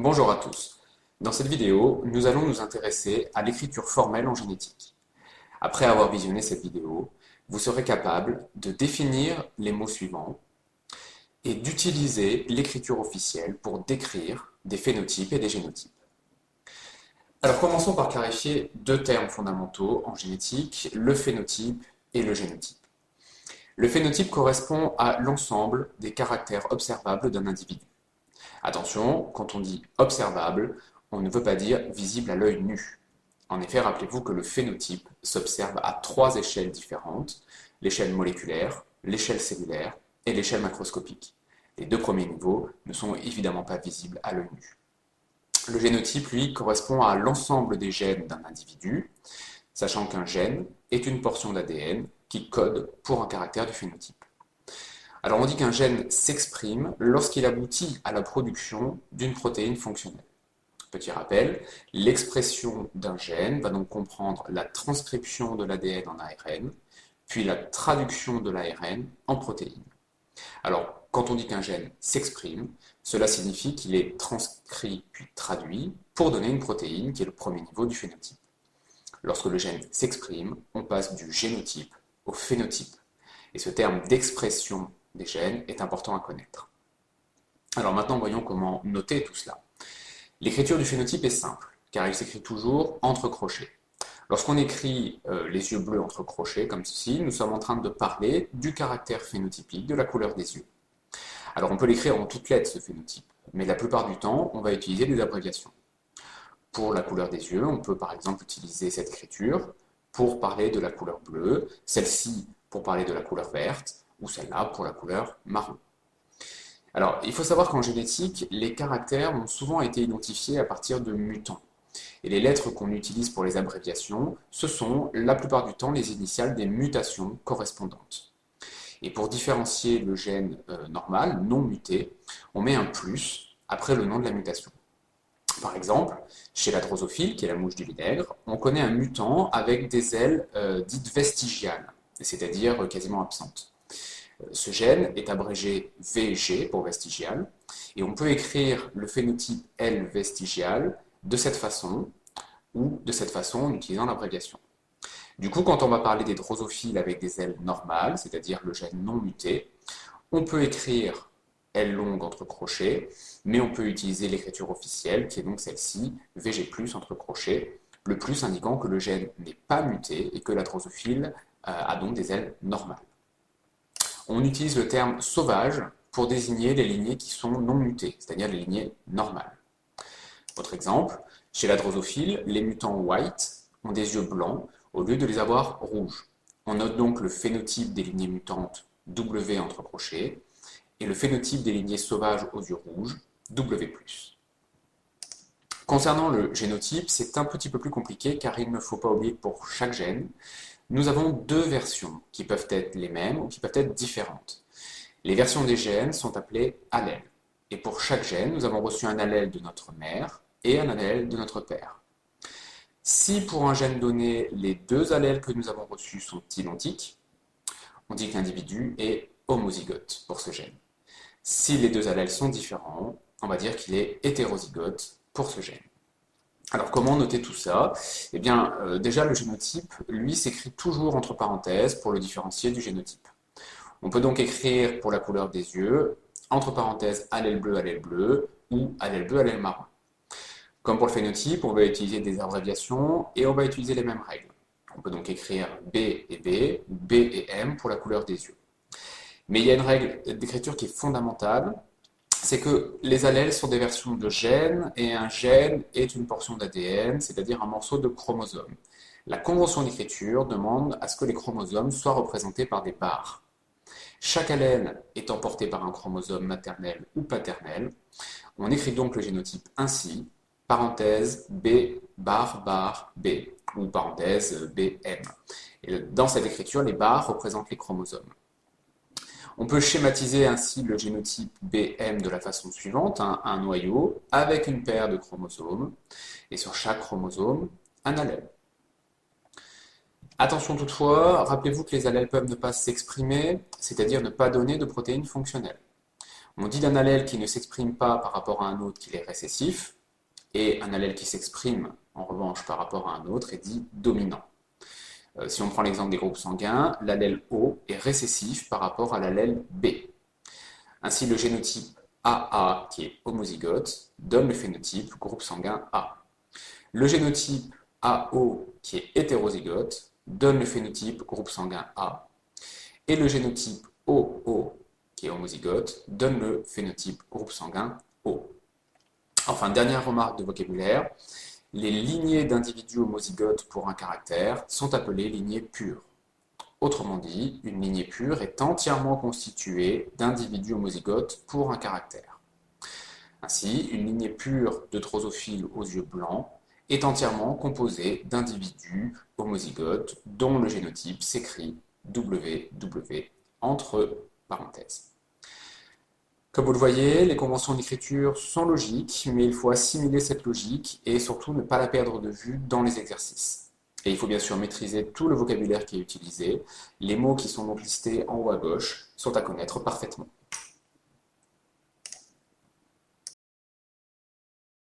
Bonjour à tous. Dans cette vidéo, nous allons nous intéresser à l'écriture formelle en génétique. Après avoir visionné cette vidéo, vous serez capable de définir les mots suivants et d'utiliser l'écriture officielle pour décrire des phénotypes et des génotypes. Alors commençons par clarifier deux termes fondamentaux en génétique, le phénotype et le génotype. Le phénotype correspond à l'ensemble des caractères observables d'un individu. Attention, quand on dit observable, on ne veut pas dire visible à l'œil nu. En effet, rappelez-vous que le phénotype s'observe à trois échelles différentes, l'échelle moléculaire, l'échelle cellulaire et l'échelle macroscopique. Les deux premiers niveaux ne sont évidemment pas visibles à l'œil nu. Le génotype, lui, correspond à l'ensemble des gènes d'un individu, sachant qu'un gène est une portion d'ADN qui code pour un caractère du phénotype. Alors on dit qu'un gène s'exprime lorsqu'il aboutit à la production d'une protéine fonctionnelle. Petit rappel, l'expression d'un gène va donc comprendre la transcription de l'ADN en ARN, puis la traduction de l'ARN en protéines. Alors, quand on dit qu'un gène s'exprime, cela signifie qu'il est transcrit puis traduit pour donner une protéine qui est le premier niveau du phénotype. Lorsque le gène s'exprime, on passe du génotype au phénotype. Et ce terme d'expression des gènes est important à connaître. Alors maintenant, voyons comment noter tout cela. L'écriture du phénotype est simple, car il s'écrit toujours entre crochets. Lorsqu'on écrit les yeux bleus entre crochets, comme ceci, nous sommes en train de parler du caractère phénotypique de la couleur des yeux. Alors on peut l'écrire en toutes lettres, ce phénotype, mais la plupart du temps, on va utiliser des abréviations. Pour la couleur des yeux, on peut par exemple utiliser cette écriture pour parler de la couleur bleue, celle-ci pour parler de la couleur verte, ou celle-là pour la couleur marron. Alors, il faut savoir qu'en génétique, les caractères ont souvent été identifiés à partir de mutants. Et les lettres qu'on utilise pour les abréviations, ce sont la plupart du temps les initiales des mutations correspondantes. Et pour différencier le gène normal, non muté, on met un plus après le nom de la mutation. Par exemple, chez la drosophile, qui est la mouche du vinaigre, on connaît un mutant avec des ailes dites vestigiales, c'est-à-dire quasiment absentes. Ce gène est abrégé VG pour vestigial, et on peut écrire le phénotype L vestigial de cette façon, ou de cette façon en utilisant l'abréviation. Du coup, quand on va parler des drosophiles avec des ailes normales, c'est-à-dire le gène non muté, on peut écrire L longue entre crochets, mais on peut utiliser l'écriture officielle, qui est donc celle-ci, VG+, entre crochets, le plus indiquant que le gène n'est pas muté et que la drosophile a donc des ailes normales. On utilise le terme sauvage pour désigner les lignées qui sont non mutées, c'est-à-dire les lignées normales. Autre exemple, chez la drosophile, les mutants white ont des yeux blancs au lieu de les avoir rouges. On note donc le phénotype des lignées mutantes W entre crochets et le phénotype des lignées sauvages aux yeux rouges W+. Concernant le génotype, c'est un petit peu plus compliqué car il ne faut pas oublier que pour chaque gène, nous avons deux versions qui peuvent être les mêmes ou qui peuvent être différentes. Les versions des gènes sont appelées allèles. Et pour chaque gène, nous avons reçu un allèle de notre mère et un allèle de notre père. Si pour un gène donné, les deux allèles que nous avons reçus sont identiques, on dit que l'individu est homozygote pour ce gène. Si les deux allèles sont différents, on va dire qu'il est hétérozygote pour ce gène. Alors comment noter tout ça? Eh bien, déjà le génotype, lui, s'écrit toujours entre parenthèses pour le différencier du génotype. On peut donc écrire pour la couleur des yeux, entre parenthèses allèle bleu, ou allèle bleu, allèle marron. Comme pour le phénotype, on va utiliser des abréviations et on va utiliser les mêmes règles. On peut donc écrire B et B, ou B et M pour la couleur des yeux. Mais il y a une règle d'écriture qui est fondamentale, c'est que les allèles sont des versions de gènes, et un gène est une portion d'ADN, c'est-à-dire un morceau de chromosome. La convention d'écriture demande à ce que les chromosomes soient représentés par des barres. Chaque allèle étant porté par un chromosome maternel ou paternel, on écrit donc le génotype ainsi, parenthèse B, barre, B, ou parenthèse BM. Et dans cette écriture, les barres représentent les chromosomes. On peut schématiser ainsi le génotype BM de la façon suivante, un noyau avec une paire de chromosomes, et sur chaque chromosome, un allèle. Attention toutefois, rappelez-vous que les allèles peuvent ne pas s'exprimer, c'est-à-dire ne pas donner de protéines fonctionnelles. On dit d'un allèle qui ne s'exprime pas par rapport à un autre qu'il est récessif, et un allèle qui s'exprime en revanche par rapport à un autre est dit dominant. Si on prend l'exemple des groupes sanguins, l'allèle O est récessif par rapport à l'allèle B. Ainsi, le génotype AA, qui est homozygote, donne le phénotype groupe sanguin A. Le génotype AO, qui est hétérozygote, donne le phénotype groupe sanguin A. Et le génotype OO, qui est homozygote, donne le phénotype groupe sanguin O. Enfin, dernière remarque de vocabulaire, les lignées d'individus homozygotes pour un caractère sont appelées lignées pures. Autrement dit, une lignée pure est entièrement constituée d'individus homozygotes pour un caractère. Ainsi, une lignée pure de drosophiles aux yeux blancs est entièrement composée d'individus homozygotes dont le génotype s'écrit WW entre parenthèses. Comme vous le voyez, les conventions d'écriture sont logiques, mais il faut assimiler cette logique et surtout ne pas la perdre de vue dans les exercices. Et il faut bien sûr maîtriser tout le vocabulaire qui est utilisé. Les mots qui sont donc listés en haut à gauche sont à connaître parfaitement.